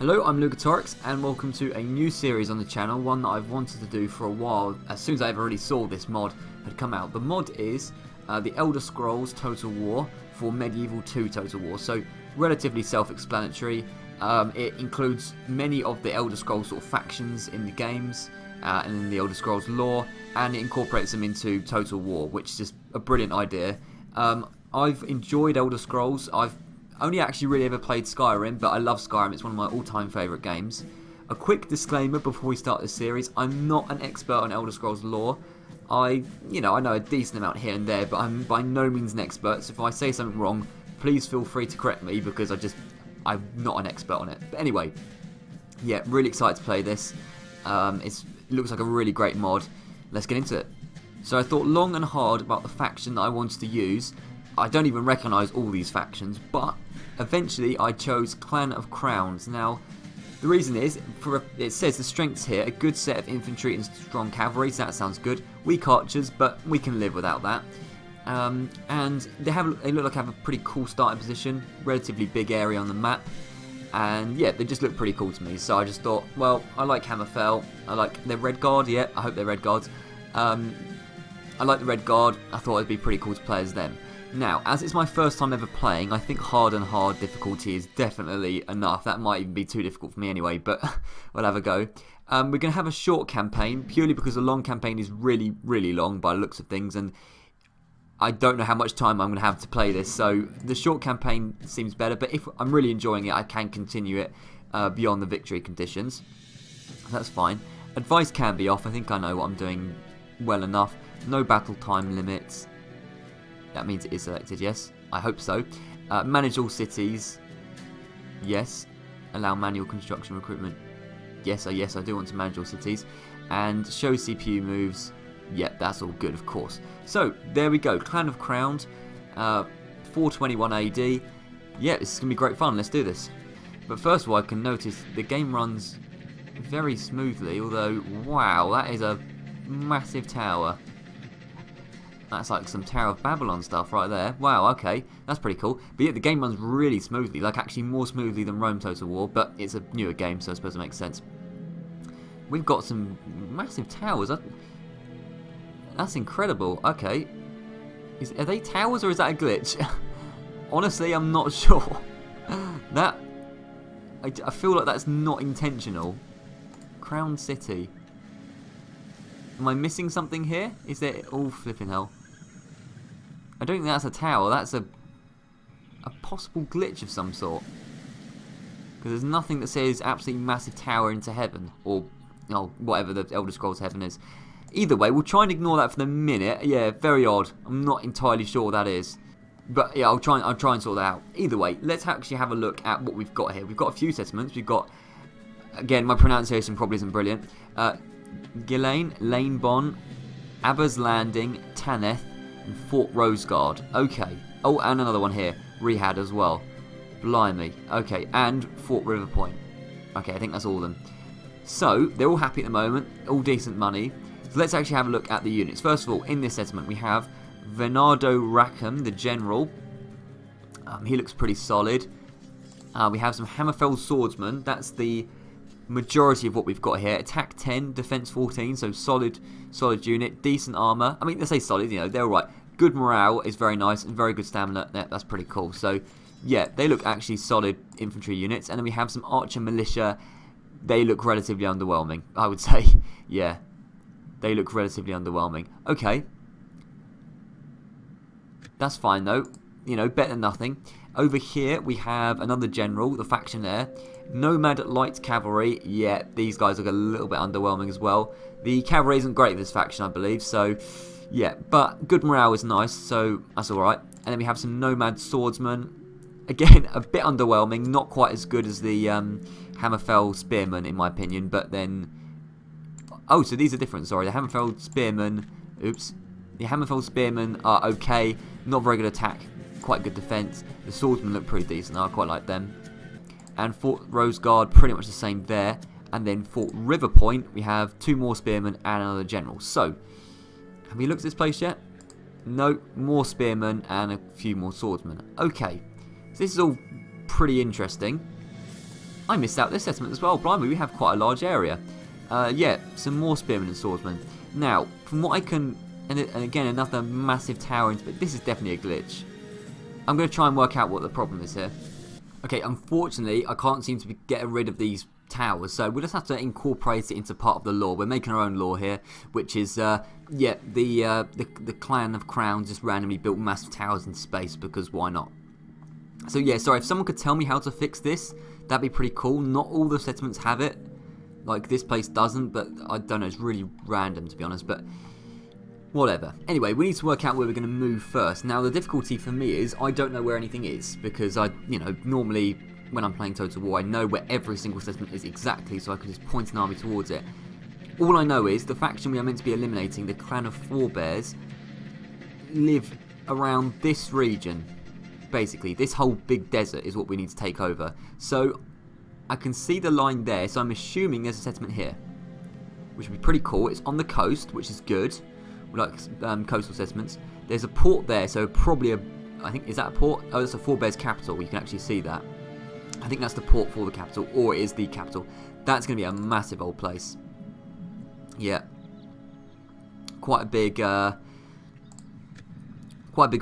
Hello, I'm Lucatorix and welcome to a new series on the channel, one that I've wanted to do for a while as soon as I ever really saw this mod had come out. The mod is the Elder Scrolls Total War for Medieval 2 Total War, so relatively self-explanatory. It includes many of the Elder Scrolls sort of factions in the games and in the Elder Scrolls lore, and it incorporates them into Total War, which is just a brilliant idea. I've enjoyed Elder Scrolls. I've only actually really ever played Skyrim, but I love Skyrim. It's one of my all-time favourite games. A quick disclaimer before we start this series: I'm not an expert on Elder Scrolls lore. I know a decent amount here and there, but I'm by no means an expert. So if I say something wrong, please feel free to correct me because I'm not an expert on it. But anyway, yeah, really excited to play this. It looks like a really great mod. Let's get into it. So I thought long and hard about the faction that I wanted to use. I don't even recognise all these factions, but eventually I chose Clan of Crowns. Now, the reason is, it says the strengths here: a good set of infantry and strong cavalry, so that sounds good. Weak archers, but we can live without that. And they look like they have a pretty cool starting position, relatively big area on the map, and yeah, they just look pretty cool to me. So I just thought, well, I like Hammerfell, I like their Redguard, yeah, I hope they're Redguards. I like the Redguard, I thought it'd be pretty cool to play as them. Now, as it's my first time ever playing, I think hard and hard difficulty is definitely enough. That might even be too difficult for me anyway, but we'll have a go. We're going to have a short campaign, purely because the long campaign is really, really long by the looks of things, and I don't know how much time I'm going to have to play this, so the short campaign seems better, but if I'm really enjoying it, I can continue it beyond the victory conditions. That's fine. Advice can be off. I think I know what I'm doing well enough. No battle time limits. That means it is selected, yes. I hope so. Manage all cities. Yes. Allow manual construction recruitment. Yes, I do want to manage all cities. And show CPU moves. Yep, that's all good, of course. So, there we go. Clan of Crowns. 421 AD. Yeah, this is going to be great fun. Let's do this. But first of all, I can notice the game runs very smoothly. Although, wow, that is a massive tower. That's like some Tower of Babylon stuff right there. Wow, okay, that's pretty cool. But yeah, the game runs really smoothly, like actually more smoothly than Rome Total War, but it's a newer game, so I suppose it makes sense. We've got some massive towers. That's incredible. Okay. Are they towers or is that a glitch? Honestly, I'm not sure. I feel like that's not intentional. Crown City. Am I missing something here? Is there... Oh, flipping hell. I don't think that's a tower. That's a possible glitch of some sort. Because there's nothing that says absolutely massive tower into heaven. Or, whatever the Elder Scrolls heaven is. Either way, we'll try and ignore that for the minute. Yeah, very odd. I'm not entirely sure what that is. But yeah, I'll try and sort that out. Either way, let's actually have a look at what we've got here. We've got a few settlements. We've got... Again, my pronunciation probably isn't brilliant. Gillane, Lanebon, Abba's Landing, Taneth, and Fort Redguard. Okay. Oh, and another one here. Rehad as well. Blimey. Okay, and Fort Riverpoint. Okay, I think that's all of them. So, they're all happy at the moment. All decent money. So let's actually have a look at the units. First of all, in this settlement we have Venardo Rackham, the general. He looks pretty solid. We have some Hammerfell Swordsman. That's the majority of what we've got here. Attack 10, defense 14, so solid unit, decent armor. I mean, they say solid, they're alright. Good morale is very nice, and very good stamina. Yeah, that's pretty cool. So, yeah, they look actually solid infantry units. And then we have some archer militia. They look relatively underwhelming, I would say. Yeah, they look relatively underwhelming. Okay. That's fine, though. Better than nothing. Over here, we have another general, the faction there. Nomad Light Cavalry, yeah, these guys look a little bit underwhelming as well. The cavalry isn't great in this faction, I believe, so yeah, but good morale is nice, so that's alright. And then we have some Nomads Swordsman. Again, a bit underwhelming, not quite as good as the Hammerfell Spearmen, in my opinion, but then... Oh, so these are different, sorry. The Hammerfell Spearmen... Oops. The Hammerfell Spearmen are okay, not very good attack, quite good defense. The Swordsmen look pretty decent, I quite like them. And Fort Redguard, pretty much the same there. And then Fort Riverpoint, we have 2 more spearmen and another general. So, have we looked at this place yet? No, more spearmen and a few more swordsmen. Okay, so this is all pretty interesting. I missed out this settlement as well. Blimey, we have quite a large area. Yeah, some more spearmen and swordsmen. Now, from what I can... And again, another massive tower. But this is definitely a glitch. I'm going to try and work out what the problem is here. Okay, unfortunately, I can't seem to be getting rid of these towers, so we'll just have to incorporate it into part of the lore. We're making our own lore here, which is, yeah, the Clan of Crowns just randomly built massive towers in space, because why not? So yeah, sorry, if someone could tell me how to fix this, that'd be pretty cool. Not all the settlements have it, like this place doesn't, but I don't know, it's really random to be honest, but whatever. Anyway, we need to work out where we're going to move first. Now, the difficulty for me is I don't know where anything is, because normally when I'm playing Total War, I know where every single settlement is exactly, so I can just point an army towards it. All I know is the faction we are meant to be eliminating, the Clan of Forebears, live around this region. Basically, this whole big desert is what we need to take over. So, I can see the line there, so I'm assuming there's a settlement here, which would be pretty cool. It's on the coast, which is good. We like coastal settlements. There's a port there, so probably I think, is that a port? Oh, that's a Forebears capital. You can actually see that. I think that's the port for the capital, or it is the capital. That's going to be a massive old place. Yeah, quite a big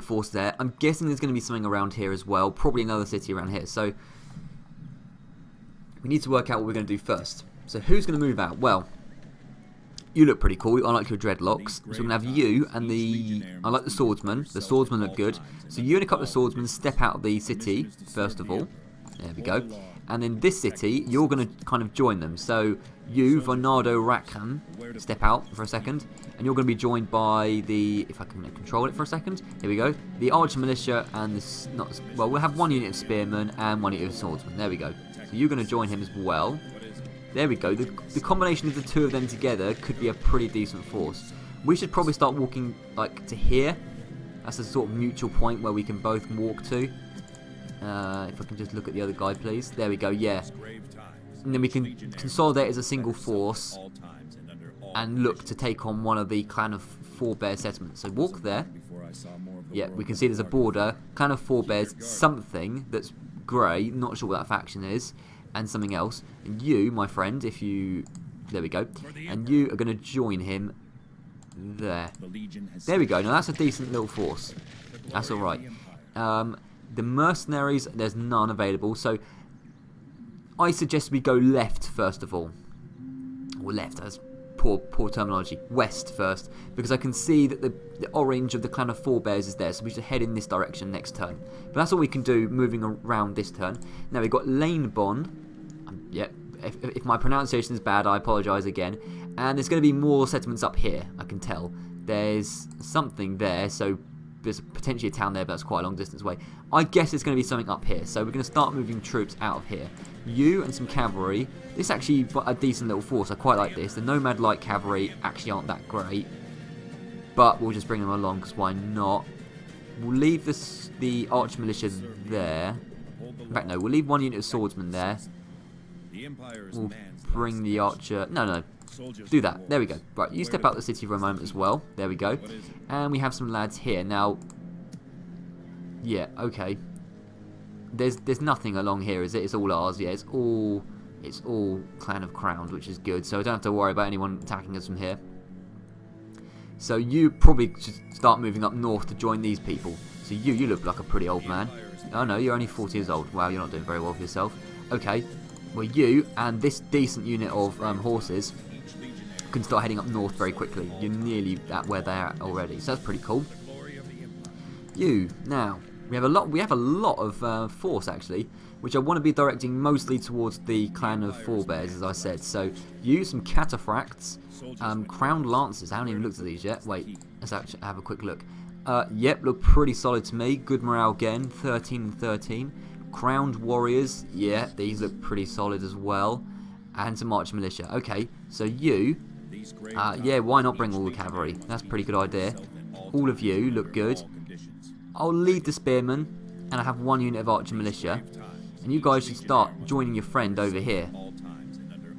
force there. I'm guessing there's going to be something around here as well. Probably another city around here. So we need to work out what we're going to do first. So who's going to move out? Well, you look pretty cool. I like your dreadlocks. So we're going to have you and I like the swordsman. The swordsmen look good. So you and a couple of swordsmen step out of the city, first of all. There we go. And in this city, you're going to kind of join them. So you, Vonardo Rackham, step out for a second. And you're going to be joined by the... If I can control it for a second. Here we go. The Archer Militia and the... Well, we'll have one unit of Spearmen and one unit of Swordsmen. There we go. So you're going to join him as well. There we go. The combination of the two of them together could be a pretty decent force. We should probably start walking, like, to here. That's a sort of mutual point where we can both walk to. If I can just look at the other guy, please. There we go, yeah. And then we can consolidate as a single force and look to take on one of the Clan of Forebears settlements. So walk there. Yeah, we can see there's a border. Clan of Forebears, something that's grey. Not sure what that faction is. And something else. And you, my friend, if you... There we go. And you are going to join him there. There we go. Now that's a decent little force. That's alright. The mercenaries, there's none available, so I suggest we go left first of all. Or left, that's poor terminology. West first, because I can see that the orange of the Clan of Forebears is there, so we should head in this direction next turn. But that's all we can do moving around this turn. Now we've got Lanebon. Yep, if my pronunciation is bad, I apologise again. And there's going to be more settlements up here, I can tell. There's something there, so there's potentially a town there, but that's quite a long distance away. I guess it's going to be something up here, so we're going to start moving troops out of here. You and some cavalry. This is actually a decent little force. I quite like this. The Nomad Light Cavalry actually aren't that great, but we'll just bring them along, because why not? We'll leave the Archer Militia there. In fact, no, we'll leave one unit of Swordsmen there. We'll bring the Archer... No. Do that. There we go. Right, you step out the city for a moment as well. There we go. And we have some lads here. Now, yeah, okay. There's nothing along here, is it? It's all ours. Yeah, it's all Clan of Crowns, which is good. So I don't have to worry about anyone attacking us from here. So you probably should start moving up north to join these people. So you look like a pretty old man. Oh no, you're only 40 years old. Wow, you're not doing very well for yourself. Okay. Well, you and this decent unit of horses can start heading up north very quickly. You're nearly at where they're at already, so that's pretty cool. You now we have a lot of force actually, which I want to be directing mostly towards the Clan of Forebears, as I said. So you some cataphracts, crowned lancers. I haven't even looked at these yet. Wait, let's actually have a quick look. Yep, look pretty solid to me. Good morale again, 13 and 13. Crowned warriors, yeah, these look pretty solid as well. And some Archer Militia. Okay, so you. Yeah, why not bring all the cavalry? That's a pretty good idea. All of you look good. I'll lead the spearmen, and I have one unit of Archer Militia. And you guys should start joining your friend over here.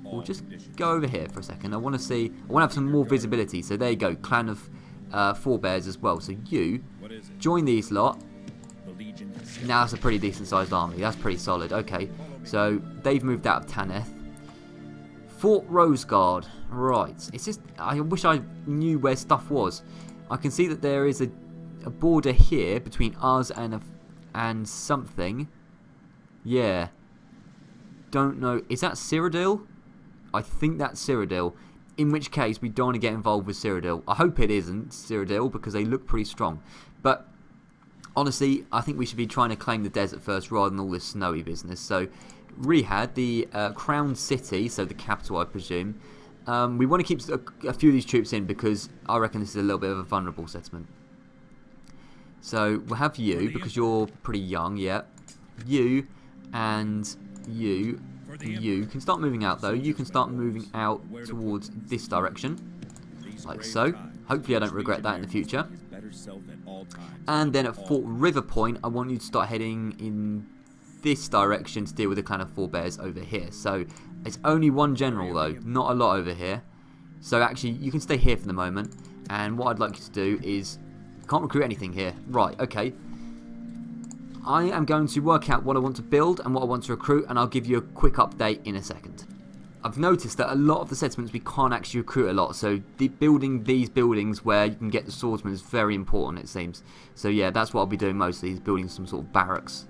We'll just go over here for a second. I want to have some more visibility. So there you go, Clan of Forebears as well. So you join these lot. Now that's a pretty decent sized army. That's pretty solid. Okay. So they've moved out of Taneth. Fort Redguard. Right. It's just, I wish I knew where stuff was. I can see that there is a border here between us and something. Yeah. Don't know. Is that Cyrodiil? I think that's Cyrodiil. In which case, we don't want to get involved with Cyrodiil. I hope it isn't Cyrodiil because they look pretty strong. But honestly, I think we should be trying to claim the desert first rather than all this snowy business. So, Rihad, the crown city, so the capital, I presume. We want to keep a few of these troops in because I reckon this is a little bit of a vulnerable settlement. So we'll have you because you're pretty young, yeah. You and you can start moving out though. You can start moving out towards this direction, like so. Hopefully I don't regret that in the future. And then at Fort River Point, I want you to start heading in this direction to deal with the Clan of Forebears over here. So it's only one general though, not a lot over here. So actually you can stay here for the moment. And what I'd like you to do is, can't recruit anything here. Right, okay. I am going to work out what I want to build and what I want to recruit, and I'll give you a quick update in a second. I've noticed that a lot of the settlements we can't actually recruit a lot, so building these buildings where you can get the swordsmen is very important, it seems. So yeah, that's what I'll be doing mostly, is building some sort of barracks.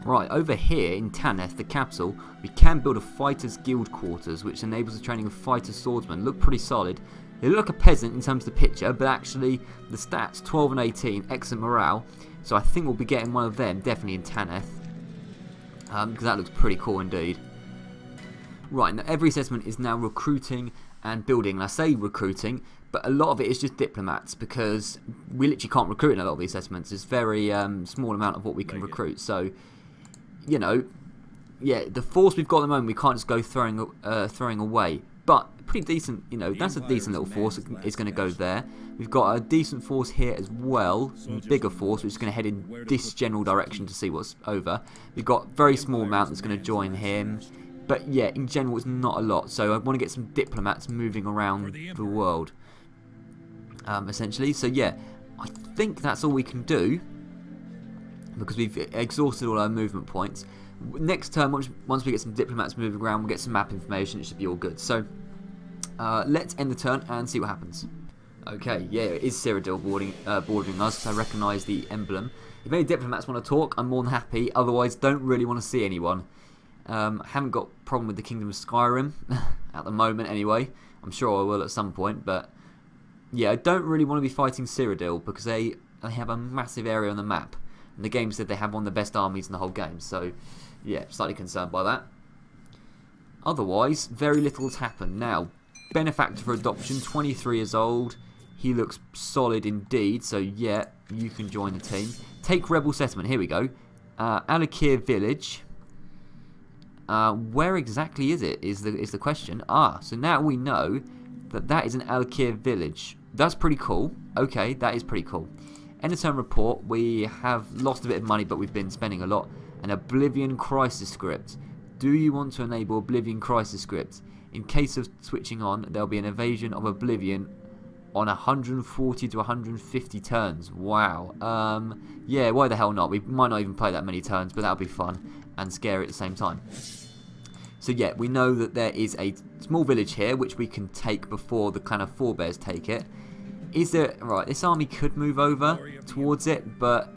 Right, over here in Taneth, the capital, we can build a fighters guild quarters, which enables the training of fighter swordsmen. Look pretty solid. They look like a peasant in terms of the picture, but actually the stats 12 and 18, excellent morale. So I think we'll be getting one of them definitely in Taneth, because that looks pretty cool indeed. Right, now every settlement is now recruiting and building. And I say recruiting, but a lot of it is just diplomats because we literally can't recruit in a lot of these settlements. It's very small amount of what we can recruit. So, you know, yeah, the force we've got at the moment we can't just go throwing away. But pretty decent, you know, that's a decent little force. It's going to go there. We've got a decent force here as well, a bigger force, which is going to head in this general direction to see what's over. We've got a very small amount that's going to join him. But yeah, in general, it's not a lot. So I want to get some diplomats moving around the world, essentially. So yeah, I think that's all we can do because we've exhausted all our movement points. Next turn, once we get some diplomats moving around, we'll get some map information. It should be all good. So let's end the turn and see what happens. Okay, yeah, it is Cyrodiil bordering us, so I recognise the emblem. If any diplomats want to talk, I'm more than happy. Otherwise, don't really want to see anyone. I haven't got a problem with the Kingdom of Skyrim at the moment anyway. I'm sure I will at some point, but yeah, I don't really want to be fighting Cyrodiil because they have a massive area on the map. And the game said they have one of the best armies in the whole game, so yeah, slightly concerned by that. Otherwise, very little has happened. Now, Benefactor for Adoption, 23 years old. He looks solid indeed, so yeah, you can join the team. Take Rebel Settlement, here we go. Alakir Village. Where exactly is it, is the question. So now we know that that is an Alakir Village. That's pretty cool. Okay, that is pretty cool. End of turn report, we have lost a bit of money, but we've been spending a lot. An Oblivion Crisis Script. Do you want to enable Oblivion Crisis Script? In case of switching on, there'll be an invasion of Oblivion on 140 to 150 turns. Wow. Yeah, why the hell not? We might not even play that many turns, but that'll be fun and scary at the same time. So yeah, we know that there is a small village here, which we can take before the Clan of Forebears take it. Is there... Right, this army could move over towards it, but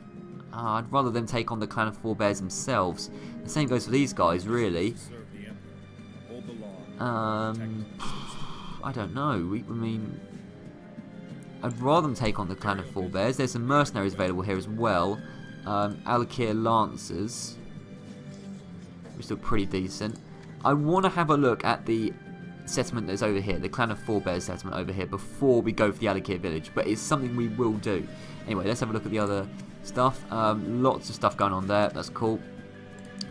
I'd rather them take on the Clan of Forebears themselves. The same goes for these guys, really. I don't know. I mean, I'd rather them take on the Clan of Forebears. There's some mercenaries available here as well. Alakir Lancers, which look pretty decent. I want to have a look at the settlement that's over here, the Clan of Forebears settlement over here, before we go for the Alakir village, but it's something we will do. Anyway, let's have a look at the other stuff. Lots of stuff going on there, that's cool.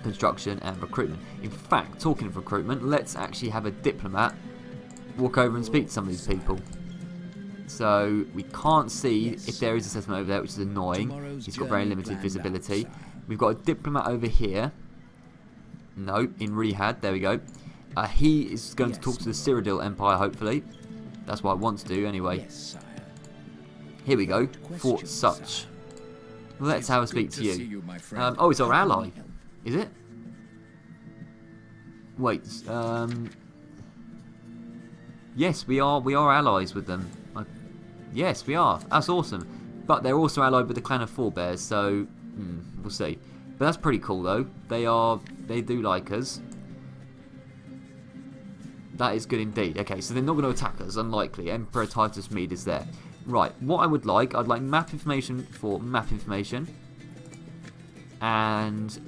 Construction and recruitment. In fact, talking of recruitment, let's actually have a diplomat walk over and speak to some of these people. So, we can't see if there is a settlement over there, which is annoying. He's got very limited visibility. We've got a diplomat over here. No, in Rihad, there we go. He is going to talk to the Cyrodiil Empire, hopefully. That's what I want to do, anyway. Here we go, Fort Such. Let's have a speak to you. Oh, it's our ally, is it? Wait, yes, we are allies with them. Yes, we are. That's awesome. But they're also allied with the Clan of Forebears, so we'll see. But that's pretty cool, though. They do like us. That is good indeed. Okay, so they're not going to attack us, unlikely. Emperor Titus Mede is there. Right, what I'd like map information for map information. And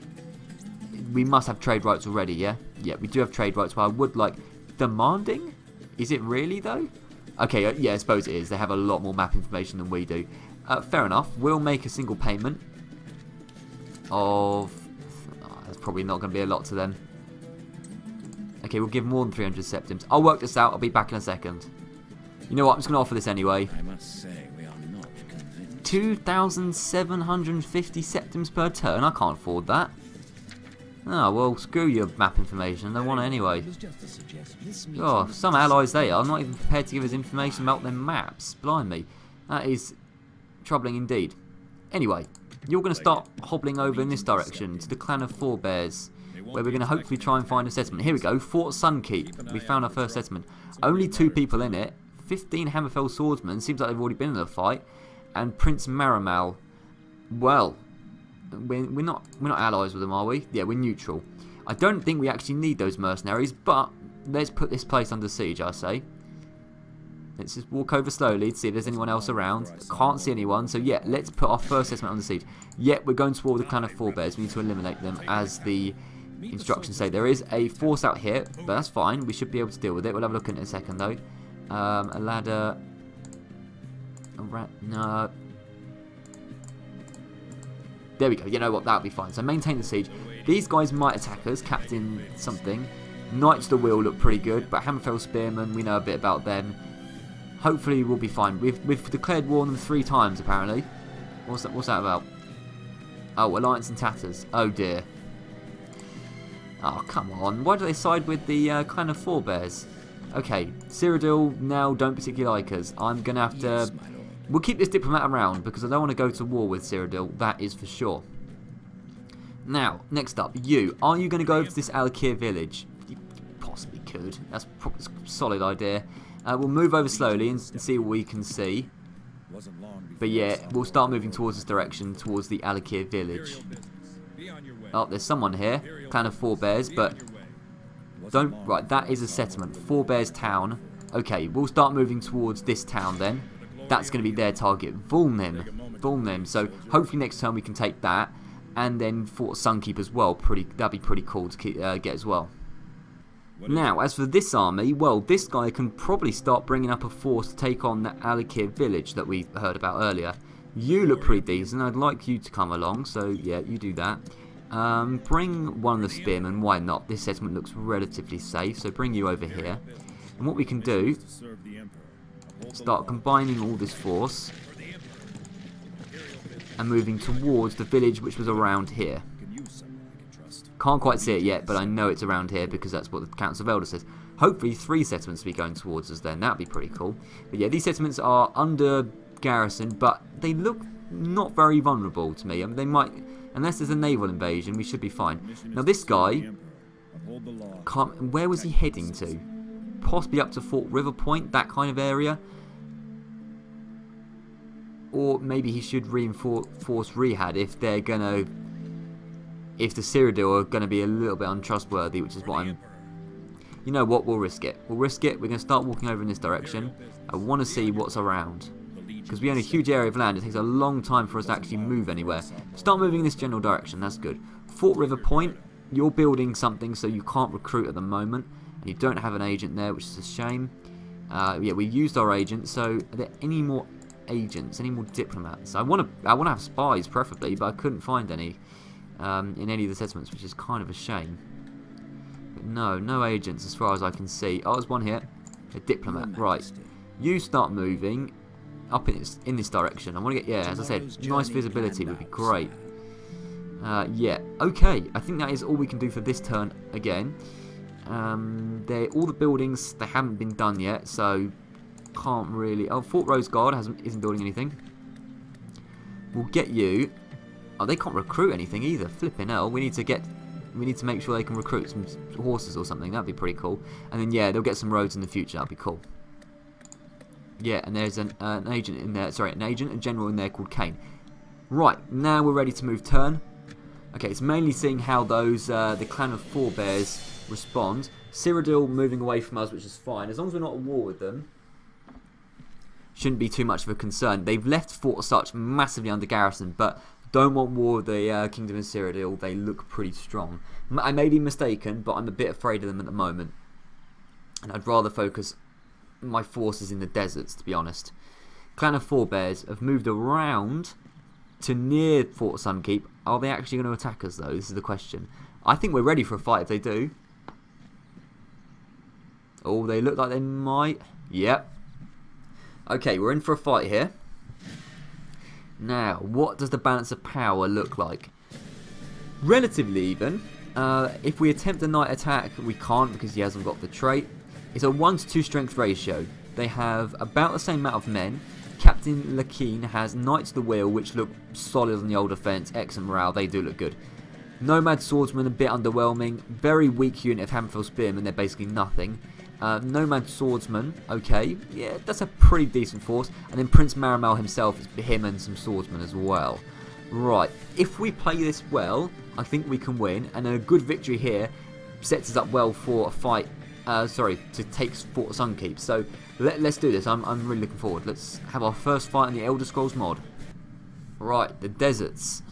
we must have trade rights already, yeah? Yeah, we do have trade rights, but I would like demanding? Is it really, though? Okay, yeah, I suppose it is. They have a lot more map information than we do. Fair enough. We'll make a single payment of... that's probably not going to be a lot to them. Okay, we'll give more than 300 septims. I'll work this out. I'll be back in a second. You know what? I'm just going to offer this anyway. I must say, we are not convinced. 2,750 septims per turn. I can't afford that. Oh, well, screw your map information. I don't want it anyway. Oh, some allies they are. Not even prepared to give us information about their maps. Blimey. That is troubling indeed. Anyway, you're going to start hobbling over in this direction to the Clan of Forebears, where we're going to hopefully try and find a settlement. Here we go, Fort Sunkeep. We found our first settlement. Only 2 people in it. 15 Hammerfell Swordsmen. Seems like they've already been in a fight. And Prince Marimal. Well, we're not allies with them, are we? Yeah, we're neutral. I don't think we actually need those mercenaries, but let's put this place under siege, I say. Let's just walk over slowly to see if there's anyone else around. Can't see anyone, so yeah, let's put our first settlement under siege. Yet we're going to war with the Clan of Forebears. We need to eliminate them, as the instructions say. There is a force out here, but that's fine. We should be able to deal with it. We'll have a look in a second, though. A ladder. No. There we go. You know what? That'll be fine. So maintain the siege. These guys might attack us. Captain something. Knights of the Wheel look pretty good, but Hammerfell Spearmen, we know a bit about them. Hopefully we'll be fine. We've declared war on them 3 times apparently. What's that about? Oh, Alliance and Tatters. Oh dear. Oh, come on. Why do they side with the Clan of Forebears? Okay, Cyrodiil now don't particularly like us. I'm going to have to... We'll keep this diplomat around because I don't want to go to war with Cyrodiil. That is for sure. Now, next up, you. Are you going to go over to this Alakir village? You possibly could. That's probably a solid idea. We'll move over slowly and see what we can see. But yeah, we'll start moving towards this direction, towards the Alakir village. Oh, there's someone here. Clan of Forebears, but... don't... Right, that is a settlement. Forebears town. Okay, we'll start moving towards this town then. That's going to be their target. Vulnim. So hopefully next turn we can take that. And then Fort Sunkeep as well. That'd be pretty cool to get as well. Now, as for this army, well, this guy can probably start bringing up a force to take on the Alakir village that we heard about earlier. You look pretty decent. I'd like you to come along. So yeah, you do that. Bring one of the spearmen. Why not? This settlement looks relatively safe. So bring you over here. And what we can do... start combining all this force and moving towards the village which was around here. Can't quite see it yet, but I know it's around here because that's what the Council of Elders says. Hopefully 3 settlements will be going towards us then. That'd be pretty cool. But yeah, these settlements are under garrison, but they look not very vulnerable to me. I mean, they might, unless there's a naval invasion, we should be fine. Now this guy, where was he heading to? Possibly up to Fort River Point, that kind of area. Or maybe he should reinforce Rehad if they're gonna... if the Cyrodiil are gonna be a little bit untrustworthy, which is what I'm... You know what, we'll risk it. We'll risk it, we're gonna start walking over in this direction. I want to see what's around. Because we own a huge area of land, it takes a long time for us to actually move anywhere. Start moving in this general direction, that's good. Fort River Point, you're building something so you can't recruit at the moment. And you don't have an agent there, which is a shame. Yeah, we used our agent, so are there any more agents, any more diplomats? I want to have spies, preferably, but I couldn't find any in any of the settlements, which is kind of a shame. But no agents as far as I can see. Oh, there's one here, a diplomat. Right, you start moving up in this direction. I want to get, yeah, as I said, nice visibility would be great. Yeah, okay, I think that is all we can do for this turn again. All the buildings, they haven't been done yet, so can't really... Oh, Fort Redguard isn't building anything. We'll get you... Oh, they can't recruit anything either. Flipping hell. We need to get We need to make sure they can recruit some horses or something. That'd be pretty cool. And then, yeah, they'll get some roads in the future. That'd be cool. Yeah, and there's an agent in there. Sorry, an agent, a general in there called Kane. Right, now we're ready to move turn. Okay, it's mainly seeing how those, the Clan of Forebears respond. Cyrodiil moving away from us, which is fine. As long as we're not at war with them, shouldn't be too much of a concern. They've left Fort Such massively under garrison, but don't want war with the Kingdom of Cyrodiil. They look pretty strong. I may be mistaken, but I'm a bit afraid of them at the moment. And I'd rather focus my forces in the deserts, to be honest. Clan of Forebears have moved around to near Fort Sunkeep. Are they actually going to attack us, though? This is the question. I think we're ready for a fight if they do. Oh, they look like they might. Yep. Okay, we're in for a fight here. Now, what does the balance of power look like? Relatively even. If we attempt a night attack, we can't because he hasn't got the trait. It's a 1-to-2 strength ratio. They have about the same amount of men. Captain Lakeen has Knights of the Wheel, which look solid on the old defence. Excellent morale, they do look good. Nomads Swordsman, a bit underwhelming. Very weak unit of Hammerfell Spearmen, they're basically nothing. Nomads Swordsman, okay, yeah, that's a pretty decent force. And then Prince Maramel himself, is him and some swordsmen as well. Right, if we play this well, I think we can win. And a good victory here sets us up well for a fight, to take Fort Sunkeep. So let's do this, I'm really looking forward. Let's have our first fight in the Elder Scrolls mod. Right, the deserts.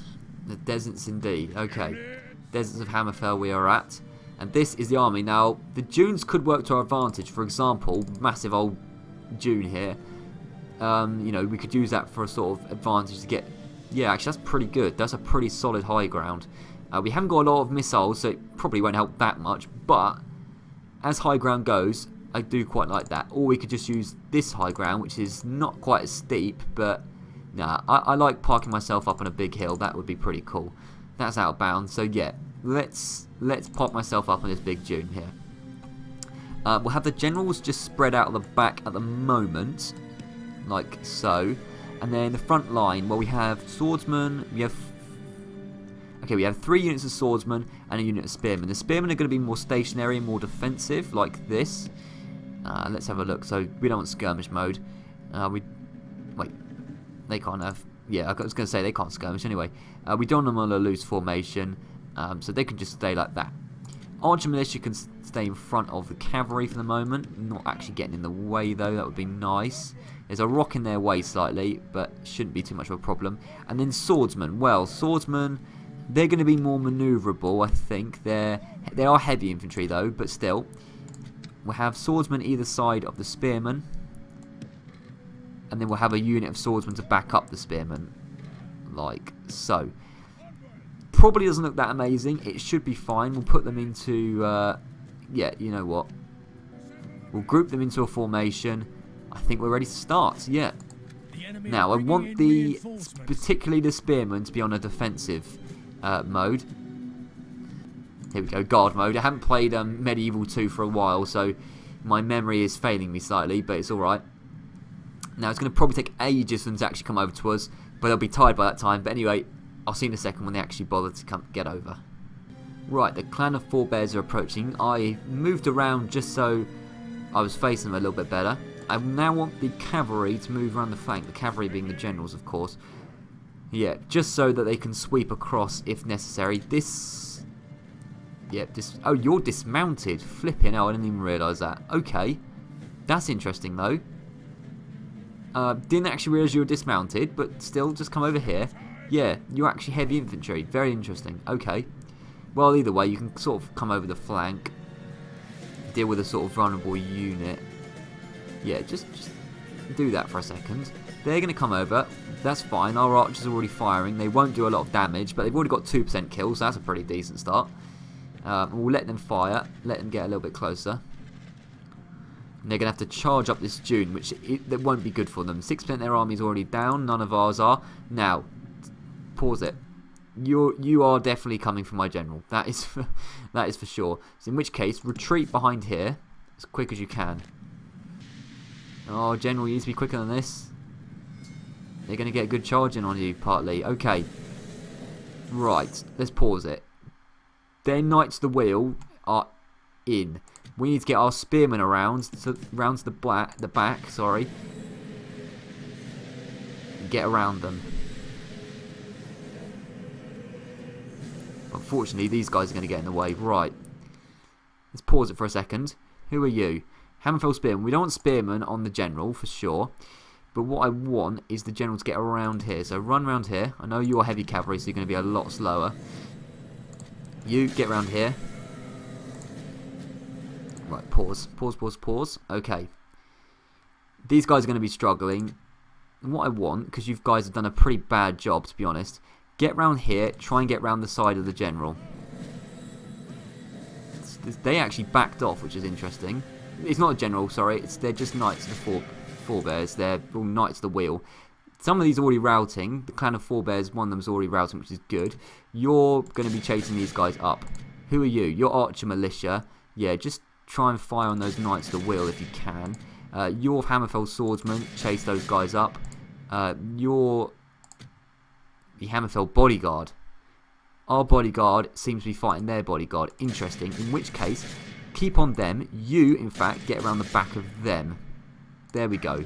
The deserts indeed, okay. Deserts of Hammerfell we are at. And this is the army. Now, the dunes could work to our advantage. For example, massive old dune here. You know, we could use that for a sort of advantage to get... Yeah, actually, that's pretty good. That's a pretty solid high ground. We haven't got a lot of missiles, so it probably won't help that much. But, as high ground goes, I do quite like that. Or we could just use this high ground, which is not quite as steep. But, nah, I like parking myself up on a big hill. That would be pretty cool. That's out of bounds. So, yeah, let's pop myself up on this big dune here. We'll have the generals just spread out at the back at the moment, like so. And then the front line, well, we have swordsmen, we have 3 units of swordsmen and a unit of spearmen. The spearmen are going to be more stationary and more defensive, like this. Let's have a look. So we don't want skirmish mode. Wait, they can't have... Yeah, I was going to say they can't skirmish anyway. We don't want them on a loose formation, so they can just stay like that. Archer militia can stay in front of the cavalry for the moment. Not actually getting in the way, though. That would be nice. There's a rock in their way slightly, but shouldn't be too much of a problem. And then swordsmen. Well, swordsmen, they're going to be more manoeuvrable, I think. They are heavy infantry, though, but still. We'll have swordsmen either side of the spearmen. And then we'll have a unit of swordsmen to back up the spearmen. Like so. Probably doesn't look that amazing. It should be fine. We'll put them into... yeah, you know what. We'll group them into a formation. I think we're ready to start. Yeah. Now, I want particularly the spearmen to be on a defensive mode. Here we go, guard mode. I haven't played Medieval 2 for a while, so my memory is failing me slightly, but it's alright. Now, it's going to probably take ages for them to actually come over to us, but they'll be tired by that time. But anyway, I'll see in a second when they actually bother to get over. Right, the Clan of Forebears are approaching. I moved around just so I was facing them a little bit better. I now want the cavalry to move around the flank. The cavalry being the generals, of course. Yeah, just so that they can sweep across if necessary. This... Yep, oh, you're dismounted. Flipping hell, I didn't even realise that. Okay. That's interesting, though. Didn't actually realise you were dismounted, but still, just come over here. Yeah, you're actually heavy infantry. Very interesting. Okay. Well, either way, you can sort of come over the flank. Deal with a sort of vulnerable unit. Yeah, just do that for a second. They're going to come over. That's fine. Our archers are already firing. They won't do a lot of damage, but they've already got 2% kills. So that's a pretty decent start. We'll let them fire. Let them get a little bit closer. And they're going to have to charge up this dune, which that won't be good for them. 6% of their army is already down. None of ours are. Now, pause it. You are definitely coming for my general. That is for sure. So in which case, retreat behind here as quick as you can. Oh, general, you need to be quicker than this. They're going to get a good charge in on you, partly. Okay. Right, let's pause it. Their Knights of the Wheel are in. We need to get our spearmen around to the back, sorry. Get around them. Unfortunately, these guys are going to get in the way. Right. Let's pause it for a second. Who are you? Hammerfell Spearman. We don't want Spearman on the General, for sure. But what I want is the General to get around here. So run around here. I know you're heavy cavalry, so you're going to be a lot slower. You, get around here. Right, pause. Pause, pause, pause. Okay. These guys are going to be struggling. And what I want, because you guys have done a pretty bad job, to be honest, get round here, try and get round the side of the General. They actually backed off, which is interesting. It's not a General, sorry. They're just Knights of the Forebears. They're all Knights of the Wheel. Some of these are already routing. The Clan of Forebears, one of them is already routing, which is good. You're going to be chasing these guys up. Who are you? You're Archer Militia. Yeah, just try and fire on those Knights of the Wheel if you can. You're Hammerfell Swordsman. Chase those guys up. You're the Hammerfell Bodyguard. Our bodyguard seems to be fighting their bodyguard. Interesting. In which case, keep on them. You, in fact, get around the back of them. There we go.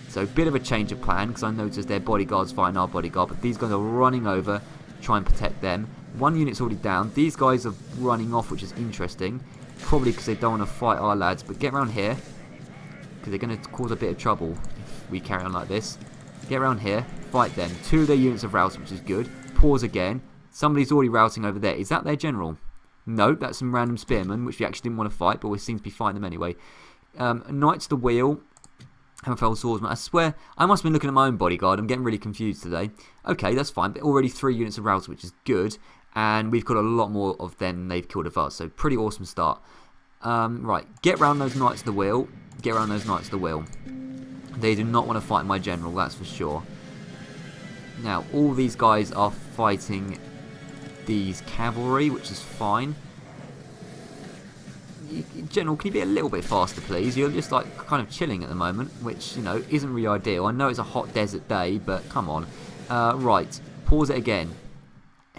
So, a bit of a change of plan, because I noticed their bodyguard's fighting our bodyguard, but these guys are running over, try and protect them. One unit's already down. These guys are running off, which is interesting. Probably because they don't want to fight our lads, but get around here, because they're going to cause a bit of trouble if we carry on like this. Get around here, fight them. 2 of their units have routed, which is good. Pause again. Somebody's already routing over there. Is that their General? No, that's some random spearmen, which we actually didn't want to fight, but we seem to be fighting them anyway. Knights of the Wheel, Hammerfell Swordsman. I swear, I must have been looking at my own bodyguard. I'm getting really confused today. Okay, that's fine, but already 3 units of routed, which is good. And we've got a lot more of them than they've killed of us, so pretty awesome start. Right, get round those Knights of the Wheel. Get around those Knights of the Wheel. They do not want to fight my General, that's for sure. Now, all these guys are fighting these cavalry, which is fine. General, can you be a little bit faster, please? You're just like kind of chilling at the moment, which, you know, isn't really ideal. I know it's a hot desert day, but come on. Right, pause it again.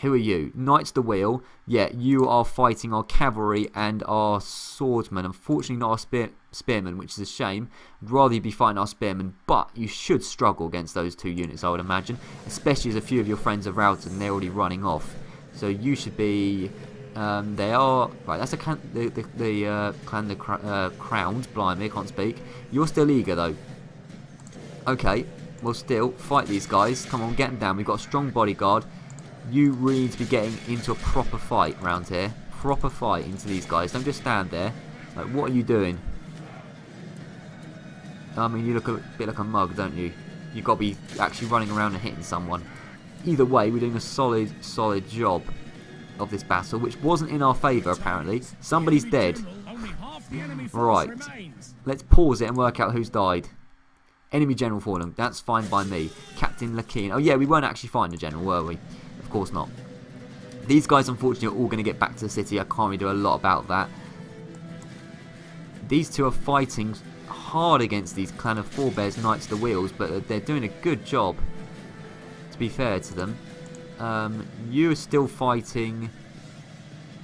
Who are you? Knights of the Wheel. Yeah, you are fighting our cavalry and our swordsmen. Unfortunately, not our spearmen, which is a shame. I'd rather you be fighting our spearmen, but you should struggle against those 2 units, I would imagine. Especially as a few of your friends are routed and they're already running off. So you should be... they are... Right, that's the Clan of Crowned. Blimey, I can't speak. You're still eager, though. Okay, well, still, fight these guys. Come on, get them down. We've got a strong bodyguard. You really need to be getting into a proper fight around here. Proper fight into these guys. Don't just stand there. Like, what are you doing? I mean, you look a bit like a mug, don't you? You've got to be actually running around and hitting someone. Either way, we're doing a solid job of this battle, which wasn't in our favour, apparently. Somebody's dead. Right. Let's pause it and work out who's died. Enemy General fallen. That's fine by me. Captain Lakeen. Oh, yeah, we weren't actually fighting a General, were we? Of course not. These guys, unfortunately, are all going to get back to the city. I can't really do a lot about that. These 2 are fighting hard against these Clan of Forebears Knights of the Wheels, but they're doing a good job, to be fair to them. You are still fighting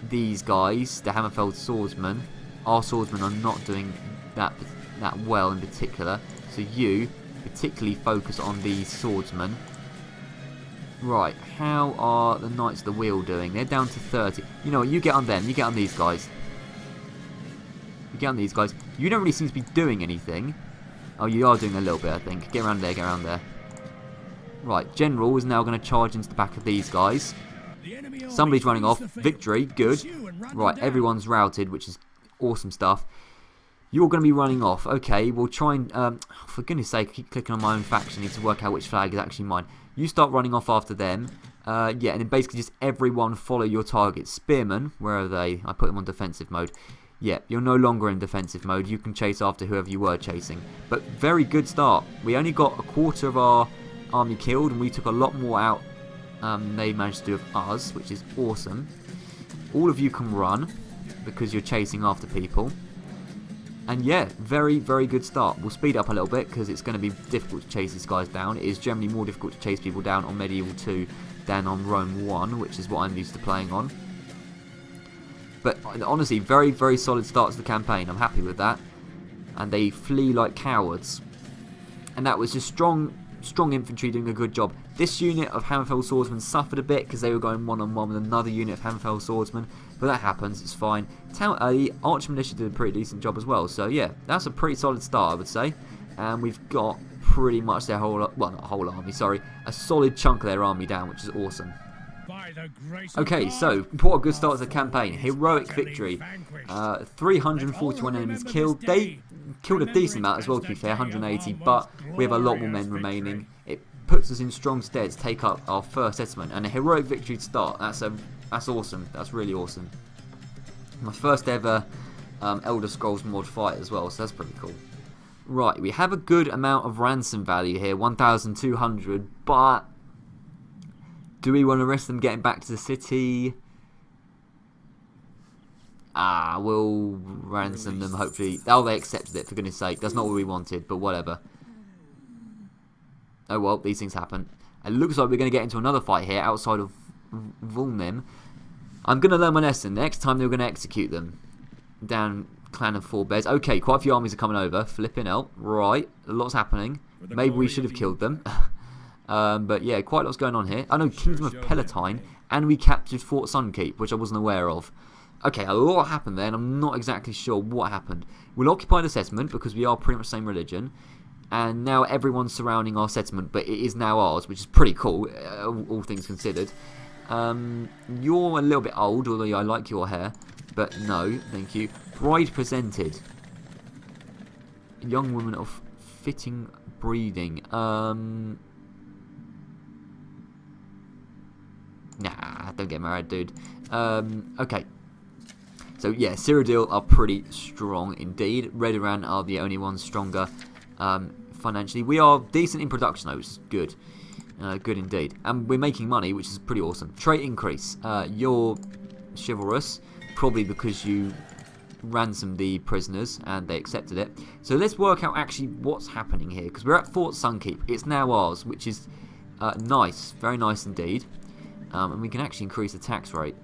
these guys, the Hammerfell Swordsman. Our swordsmen are not doing that well in particular, so you particularly focus on these swordsmen. Right, how are the Knights of the Wheel doing? They're down to 30. You know what, you get on them, you get on these guys. You get on these guys. You don't really seem to be doing anything. Oh, you are doing a little bit, I think. Get around there, get around there. Right, General is now going to charge into the back of these guys. Somebody's running off. Victory, good. Right, everyone's routed, which is awesome stuff. You're going to be running off. Okay, we'll try and... for goodness sake, I keep clicking on my own faction. I need to work out which flag is actually mine. You start running off after them. Yeah, and then basically just everyone follow your targets. Spearmen, where are they? I put them on defensive mode. Yeah, you're no longer in defensive mode. You can chase after whoever you were chasing. But very good start. We only got a quarter of our army killed, and we took a lot more out than they managed to do of us, which is awesome. All of you can run, because you're chasing after people. And yeah, very, very good start. We'll speed up a little bit because it's going to be difficult to chase these guys down. It is generally more difficult to chase people down on Medieval 2 than on Rome 1, which is what I'm used to playing on. But honestly, very, very solid start to the campaign. I'm happy with that. And they flee like cowards. And that was just strong infantry doing a good job. This unit of Hammerfell Swordsmen suffered a bit because they were going one-on-one with another unit of Hammerfell Swordsmen. But that happens, it's fine. The Archer Militia did a pretty decent job as well. So yeah, that's a pretty solid start, I would say. And we've got pretty much their whole, well, not whole army, sorry, a solid chunk of their army down, which is awesome. Okay, so what a good start to the campaign. Heroic victory. 341 enemies killed. They killed a decent amount as well, to be fair, 180, but we have a lot more men remaining. It puts us in strong stead to take up our first settlement, and a heroic victory to start. That's awesome. That's really awesome. My first ever Elder Scrolls mod fight as well, so that's pretty cool. Right, we have a good amount of ransom value here, 1,200, but do we want to risk them getting back to the city? We'll ransom them, hopefully. Oh, they accepted it, for goodness sake. That's not what we wanted, but whatever. Oh well, these things happen. It looks like we're going to get into another fight here outside of Vulnim. I'm going to learn my lesson. Next time they're going to execute them. Down Clan of Forebears. Okay, quite a few armies are coming over. Flipping out. Right, a lot's happening. Maybe we should have killed them. But yeah, quite a lot's going on here. I know Kingdom of Palatine, and we captured Fort Sunkeep, which I wasn't aware of. Okay, a lot happened there, and I'm not exactly sure what happened. We'll occupy the settlement, because we are pretty much the same religion. And now everyone's surrounding our settlement, but it is now ours, which is pretty cool, all things considered. You're a little bit old, although I like your hair. But no, thank you. Bride presented. Young woman of fitting breeding. Nah, don't get married, dude. Okay. So yeah, Cyrodiil are pretty strong indeed. Redguard are the only ones stronger financially. We are decent in production though, which is good. Good indeed. And we're making money, which is pretty awesome. Trait increase. You're chivalrous, probably because you ransomed the prisoners and they accepted it. So let's work out actually what's happening here, because we're at Fort Sunkeep. It's now ours, which is nice, very nice indeed. And we can actually increase the tax rate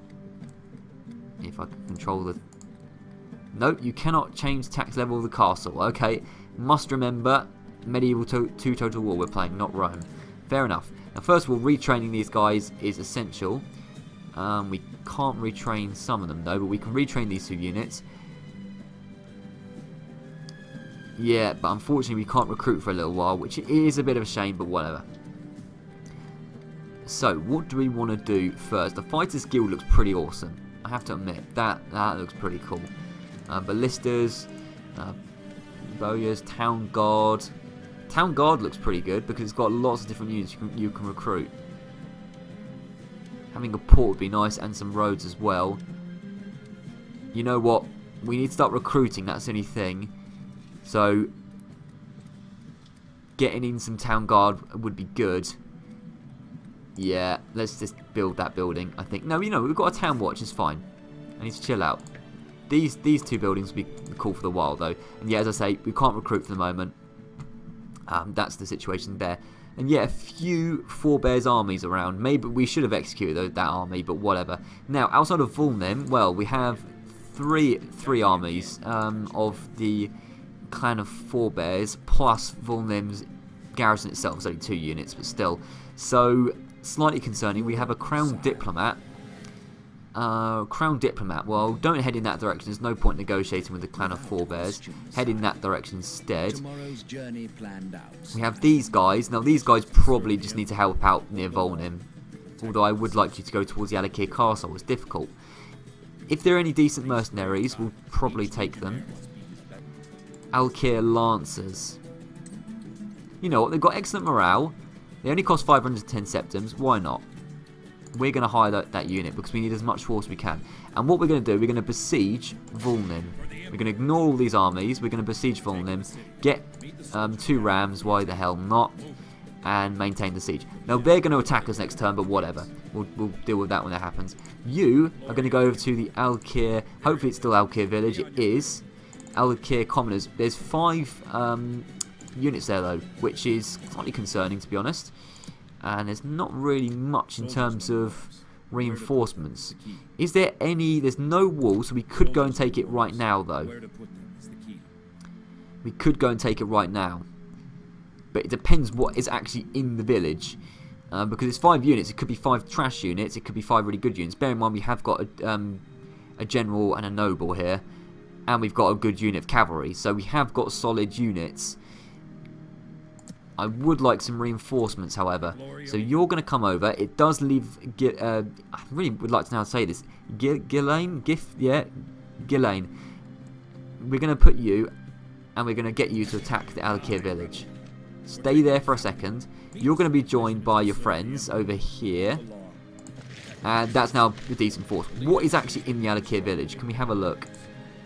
if I can control the... Nope, you cannot change the tax level of the castle. Okay, must remember Medieval 2 Total War we're playing, not Rome. Fair enough. Now first of all, retraining these guys is essential. We can't retrain some of them though, but we can retrain these two units. Yeah, but unfortunately we can't recruit for a little while, which is a bit of a shame, but whatever. So, what do we want to do first? The Fighters Guild looks pretty awesome. I have to admit, that looks pretty cool. Ballistas, Bowyers, Town Guard. Town Guard looks pretty good because it's got lots of different units you can recruit. Having a port would be nice, and some roads as well. You know what? We need to start recruiting, that's the only thing. So, getting in some Town Guard would be good. Yeah, let's just build that building, I think. No, you know, we've got a town watch, it's fine. I need to chill out. These two buildings would be cool for the while, though. And yeah, as I say, we can't recruit for the moment. That's the situation there. And yeah, a few Forebears armies around. Maybe we should have executed that army, but whatever. Now, outside of Vulnim, well, we have three armies of the Clan of Forebears, plus Vulnim's garrison itself. It's only 2 units, but still. So, slightly concerning. We have a Crown Diplomat. Well, don't head in that direction. There's no point negotiating with the Clan of Forebears. Head in that direction instead. We have these guys. Now, these guys probably just need to help out near Vulnim. Although I would like you to go towards the Alakir Castle. It's difficult. If there are any decent mercenaries, we'll probably take them. Alakir Lancers. You know what? They've got excellent morale. They only cost 510 septums. Why not? We're going to hire that unit because we need as much force as we can. And what we're going to do, we're going to besiege Vulnim. We're going to ignore all these armies. We're going to besiege Vulnim. Get 2 rams, why the hell not? And maintain the siege. Now, they're going to attack us next turn, but whatever. We'll deal with that when it happens. You are going to go over to the Alakir. Hopefully it's still Alakir Village. It is. Alakir Commoners. There's 5... units there though, which is slightly concerning to be honest, and there's not really much in terms of reinforcements. Is there any... There's no wall, so we could go and take it right now, though. We could go and take it right now. But it depends what is actually in the village. Because it's 5 units, it could be 5 trash units, it could be 5 really good units. Bear in mind we have got a general and a noble here. And we've got a good unit of cavalry. So we have got solid units. I would like some reinforcements, however. So you're going to come over. It does leave... I really would like to know how to say this. Gillane? Yeah. Gillane. We're going to put you... And we're going to get you to attack the Alakir village. Stay there for a second. You're going to be joined by your friends over here. And that's now a decent force. What is actually in the Alakir village? Can we have a look?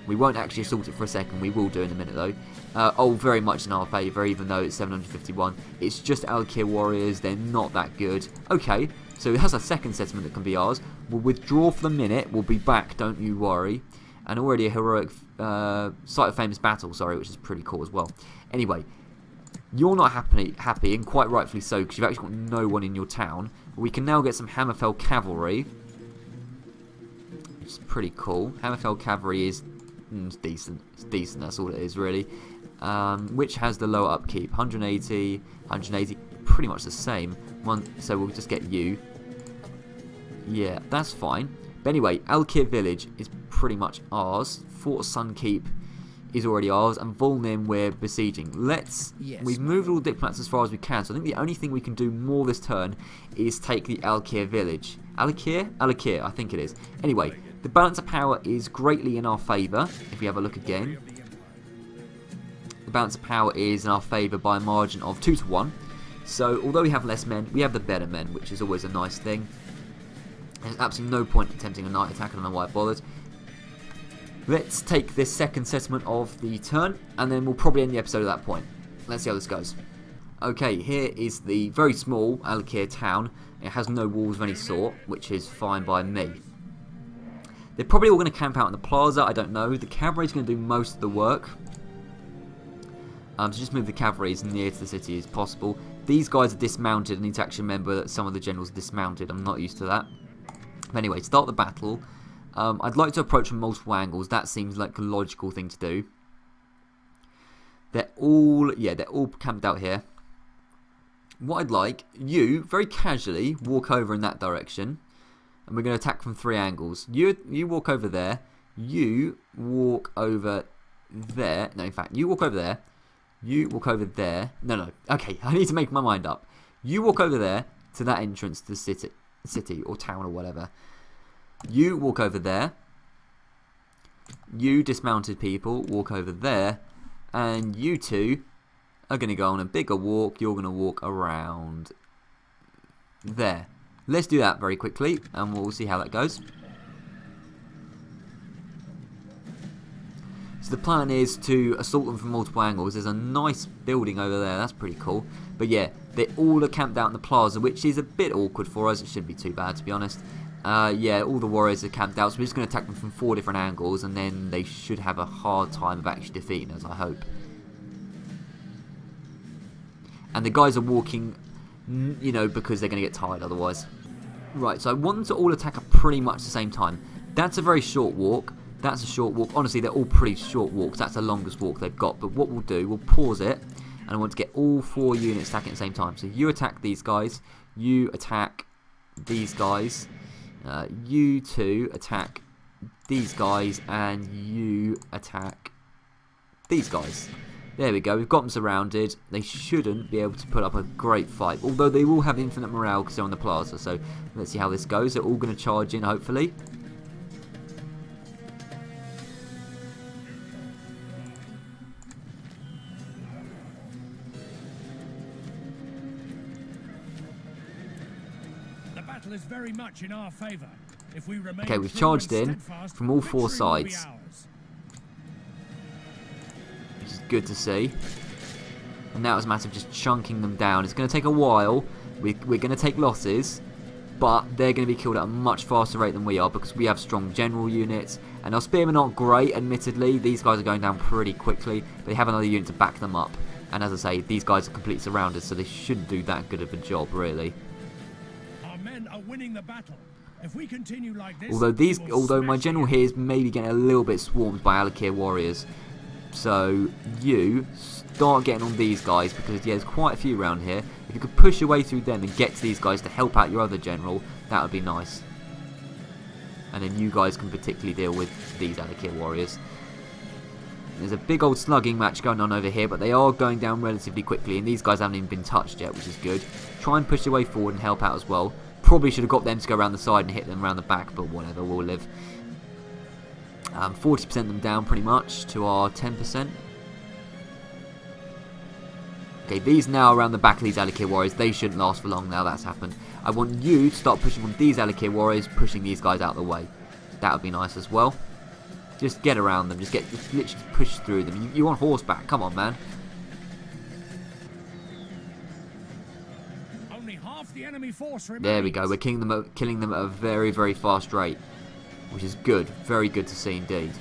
We won't actually assault it for a second. We will do in a minute, though. Oh, very much in our favour, even though it's 751. It's just Alakir warriors. They're not that good. Okay, so that's a second settlement that can be ours. We'll withdraw for the minute. We'll be back, don't you worry. And already a heroic site of famous battle, sorry, which is pretty cool as well. Anyway, you're not happy, and quite rightfully so, because you've actually got no one in your town. We can now get some Hammerfell cavalry, which is pretty cool. Hammerfell cavalry is decent. It's decent, that's all it is, really. Which has the lower upkeep. 180, 180, pretty much the same. So we'll just get you. Yeah, that's fine. But anyway, Alakir village is pretty much ours. Fort Sunkeep is already ours, and Volnim we're besieging. We've moved all the diplomats as far as we can, so I think the only thing we can do more this turn is take the Alakir village. Alakir? Alakir, I think it is. Anyway, the balance of power is greatly in our favour, if we have a look again. The balance of power is in our favour by a margin of 2 to 1. So, although we have less men, we have the better men, which is always a nice thing. There's absolutely no point in attempting a night attack, I don't know why I bothered. Let's take this second settlement of the turn, and then we'll probably end the episode at that point. Let's see how this goes. Okay, here is the very small Alakir town. It has no walls of any sort, which is fine by me. They're probably all going to camp out in the plaza, I don't know. The cavalry's going to do most of the work. So just move the cavalry as near to the city as possible. These guys are dismounted. I need to actually remember that some of the generals are dismounted. I'm not used to that. But anyway, start the battle. I'd like to approach from multiple angles. That seems like a logical thing to do. They're all camped out here. What I'd like, you very casually walk over in that direction, and we're going to attack from 3 angles. You walk over there. You walk over there. No, in fact, you walk over there. You walk over there. No. Okay, I need to make my mind up. You walk over there to that entrance to the city or town or whatever. You walk over there. You dismounted people walk over there, and you two are going to go on a bigger walk. You're going to walk around there. Let's do that very quickly, and we'll see how that goes. So the plan is to assault them from multiple angles. There's a nice building over there. That's pretty cool. But yeah, they all are camped out in the plaza, which is a bit awkward for us. It shouldn't be too bad, to be honest. Yeah, all the warriors are camped out, so we're just going to attack them from 4 different angles, and then they should have a hard time of actually defeating us, I hope. And the guys are walking, you know, because they're going to get tired otherwise. Right, so I want them to all attack at pretty much the same time. That's a very short walk. That's a short walk. Honestly, they're all pretty short walks. That's the longest walk they've got. But what we'll do, we'll pause it, and I want to get all 4 units attacking at the same time. So you attack these guys. You attack these guys. You two attack these guys, and you attack these guys. There we go, we've got them surrounded. They shouldn't be able to put up a great fight, although they will have infinite morale because they're on the plaza. So let's see how this goes. They're all going to charge in, hopefully. Is very much in our favor. If we remain okay, we've charged in from all 4 sides, which is good to see. And now it's a matter of just chunking them down. It's going to take a while. We're going to take losses, but they're going to be killed at a much faster rate than we are because we have strong general units. And our spearmen aren't great, admittedly. These guys are going down pretty quickly. They have another unit to back them up. And as I say, these guys are completely surrounded, so they shouldn't do that good of a job, really. Are winning the battle. If we continue like this, Although my general here is maybe getting a little bit swarmed by Alakir warriors. So you start getting on these guys, because yeah, there's quite a few around here. If you could push your way through them and get to these guys to help out your other general, that would be nice. And then you guys can particularly deal with these Alakir warriors. There's a big old slugging match going on over here, but they are going down relatively quickly, and these guys haven't even been touched yet, which is good. Try and push your way forward and help out as well. Probably should have got them to go around the side and hit them around the back, but whatever, we'll live. 40% of them down pretty much to our 10%. Okay, these now around the back of these Alakir warriors, they shouldn't last for long now that's happened. I want you to start pushing on these Alakir warriors, pushing these guys out of the way. That would be nice as well. Just get around them, just literally push through them. You want horseback, come on man. The enemy force remains. There we go, we're killing them at a very, very fast rate, which is good, very good to see indeed.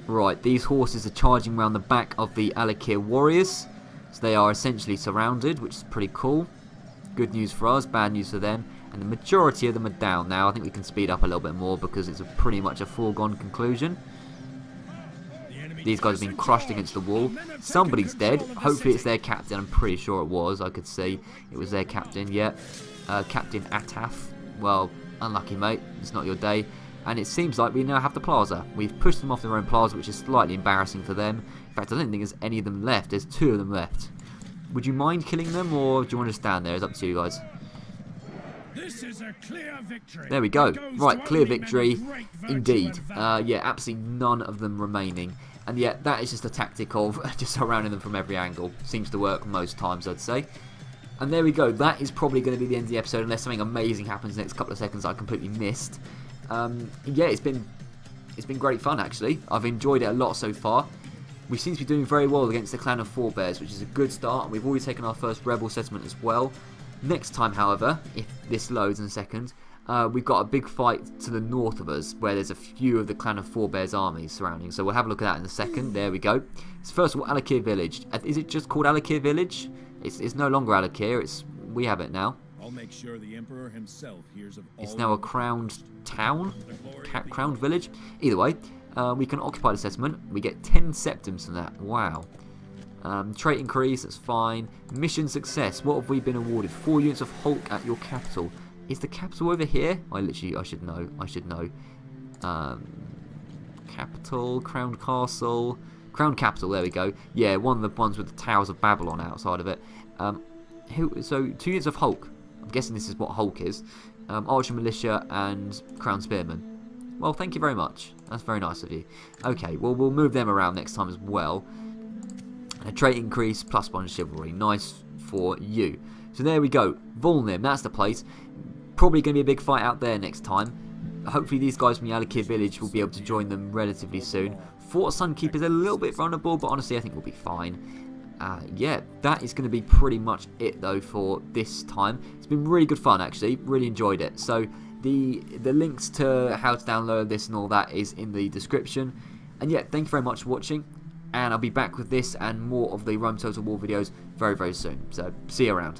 Right, these horses are charging around the back of the Alakir warriors, so they are essentially surrounded, which is pretty cool. Good news for us, bad news for them. And the majority of them are down now. I think we can speed up a little bit more because it's pretty much a foregone conclusion. These guys have been crushed against the wall. Somebody's dead. Hopefully it's their captain. I'm pretty sure it was. I could see it was their captain. Yeah, Captain Ataf. Well, unlucky mate. It's not your day. And it seems like we now have the plaza. We've pushed them off their own plaza, which is slightly embarrassing for them. In fact, I don't think there's any of them left. There's 2 of them left. Would you mind killing them, or do you want to stand there? It's up to you guys. This is a clear victory. There we go. Right, clear victory indeed. Yeah, absolutely none of them remaining. And yeah, that is just a tactic of just surrounding them from every angle. Seems to work most times, I'd say. And there we go. That is probably going to be the end of the episode, unless something amazing happens in the next couple of seconds I completely missed. Yeah, it's been great fun, actually. I've enjoyed it a lot so far. We seem to be doing very well against the Clan of Forebears, which is a good start. And we've already taken our first rebel settlement as well. Next time, however, if this loads in a second, we've got a big fight to the north of us, where there's a few of the Clan of Forebears armies surrounding. So we'll have a look at that in a second. There we go. So first of all, Alakir Village. Is it just called Alakir Village? It's no longer Alakir. We have it now. I'll make sure the Emperor himself hears of all. It's now a crowned town, crowned village. Either way, we can occupy the settlement. We get 10 septums from that. Wow. Trait increase, that's fine. Mission success, what have we been awarded? 4 units of Hulk at your capital. Is the capital over here? I should know. Capital, crowned castle, crowned capital, there we go. Yeah, one of the ones with the Towers of Babylon outside of it. So 2 units of Hulk. I'm guessing this is what Hulk is. Archer Militia and Crown Spearman. Well, thank you very much. That's very nice of you. Okay, well, we'll move them around next time as well. A trait increase, +1 chivalry. Nice for you. So there we go. Volnim, that's the place. Probably going to be a big fight out there next time. Hopefully these guys from the Alakir village will be able to join them relatively soon. Fort Sunkeep is a little bit vulnerable, but honestly I think we'll be fine. Yeah, that is going to be pretty much it though for this time. It's been really good fun actually. Really enjoyed it. So the links to how to download this and all that is in the description. And yeah, thank you very much for watching. And I'll be back with this and more of the Rome Total War videos very, very soon. So, see you around.